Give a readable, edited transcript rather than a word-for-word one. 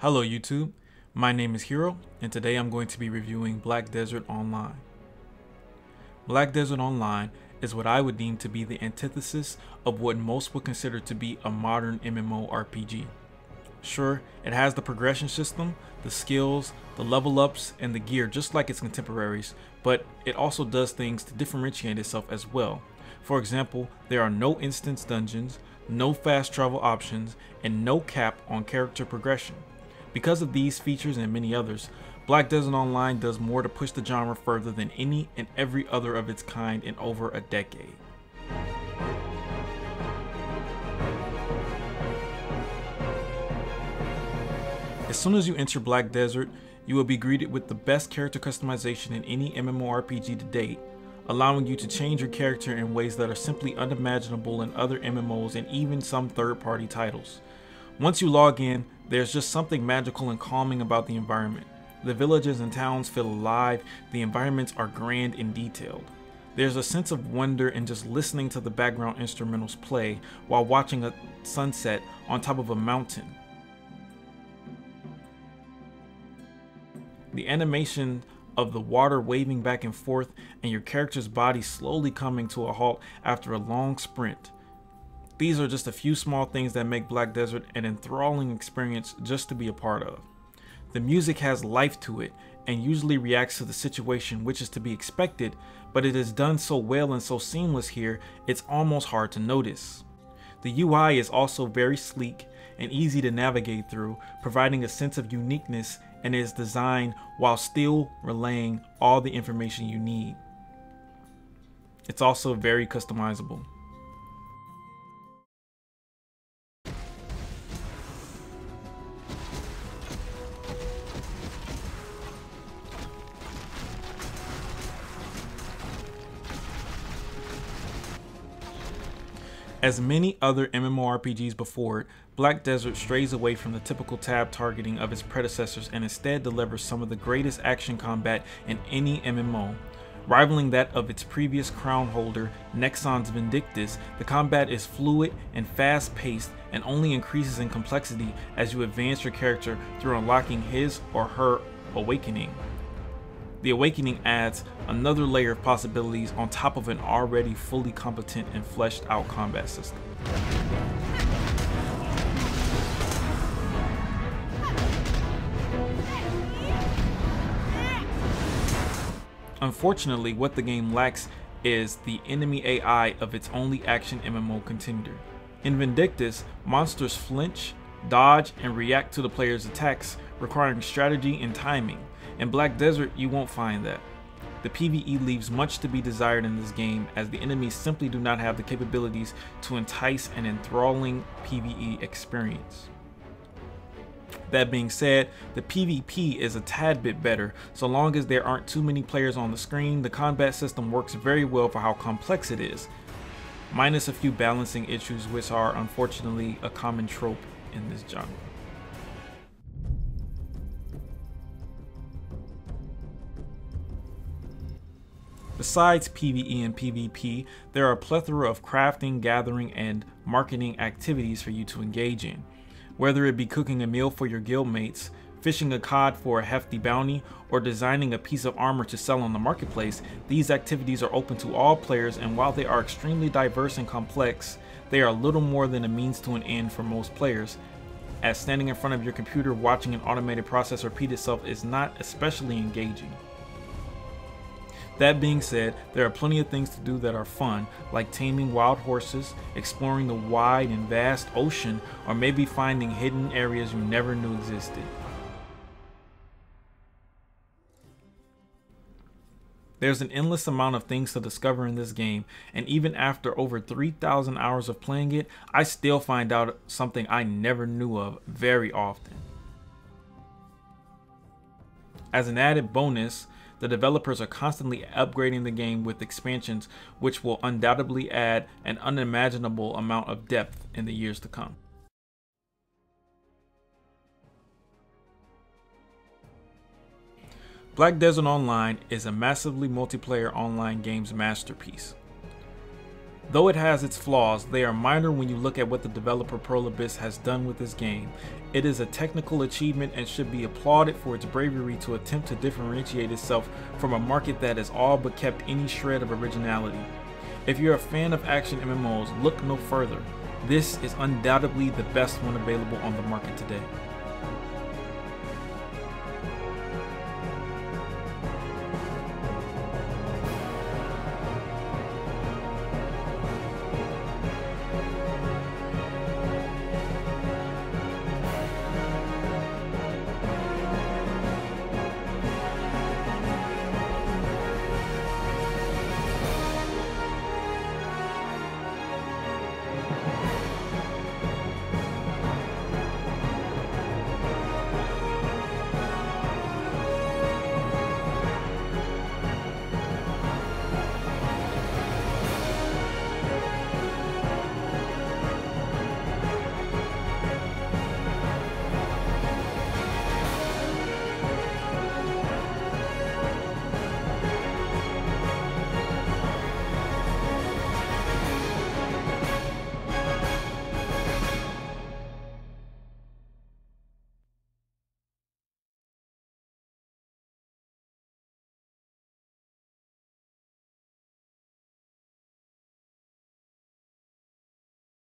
Hello YouTube, my name is Hero, and today I'm going to be reviewing Black Desert Online. Black Desert Online is what I would deem to be the antithesis of what most would consider to be a modern MMORPG. Sure, it has the progression system, the skills, the level ups, and the gear just like its contemporaries, but it also does things to differentiate itself as well. For example, there are no instance dungeons, no fast travel options, and no cap on character progression. Because of these features and many others, Black Desert Online does more to push the genre further than any and every other of its kind in over a decade. As soon as you enter Black Desert, you will be greeted with the best character customization in any MMORPG to date, allowing you to change your character in ways that are simply unimaginable in other MMOs and even some third-party titles. Once you log in, there's just something magical and calming about the environment. The villages and towns feel alive, the environments are grand and detailed. There's a sense of wonder in just listening to the background instrumentals play while watching a sunset on top of a mountain. The animation of the water waving back and forth and your character's body slowly coming to a halt after a long sprint. These are just a few small things that make Black Desert an enthralling experience just to be a part of. The music has life to it and usually reacts to the situation, which is to be expected, but it is done so well and so seamless here, it's almost hard to notice. The UI is also very sleek and easy to navigate through, providing a sense of uniqueness, and is designed while still relaying all the information you need. It's also very customizable. As many other MMORPGs before it, Black Desert strays away from the typical tab targeting of its predecessors and instead delivers some of the greatest action combat in any MMO. Rivaling that of its previous crown holder, Nexon's Vindictus, the combat is fluid and fast-paced and only increases in complexity as you advance your character through unlocking his or her awakening. The Awakening adds another layer of possibilities on top of an already fully competent and fleshed out combat system. Unfortunately, what the game lacks is the enemy AI of its only action MMO contender. In Vindictus, monsters flinch, dodge, and react to the player's attacks, requiring strategy and timing. In Black Desert, you won't find that. The PvE leaves much to be desired in this game, as the enemies simply do not have the capabilities to entice an enthralling PvE experience. That being said, the PvP is a tad bit better. So long as there aren't too many players on the screen, the combat system works very well for how complex it is, minus a few balancing issues which are unfortunately a common trope in this genre. Besides PvE and PvP, there are a plethora of crafting, gathering, and marketing activities for you to engage in. Whether it be cooking a meal for your guildmates, fishing a cod for a hefty bounty, or designing a piece of armor to sell on the marketplace, these activities are open to all players, and while they are extremely diverse and complex, they are little more than a means to an end for most players, as standing in front of your computer watching an automated process repeat itself is not especially engaging. That being said, there are plenty of things to do that are fun, like taming wild horses, exploring the wide and vast ocean, or maybe finding hidden areas you never knew existed. There's an endless amount of things to discover in this game, and even after over 3,000 hours of playing it, I still find out something I never knew of very often. As an added bonus, the developers are constantly upgrading the game with expansions which will undoubtedly add an unimaginable amount of depth in the years to come. Black Desert Online is a massively multiplayer online games masterpiece. Though it has its flaws, they are minor when you look at what the developer Pearl Abyss has done with this game. It is a technical achievement and should be applauded for its bravery to attempt to differentiate itself from a market that has all but kept any shred of originality. If you're a fan of action MMOs, look no further. This is undoubtedly the best one available on the market today.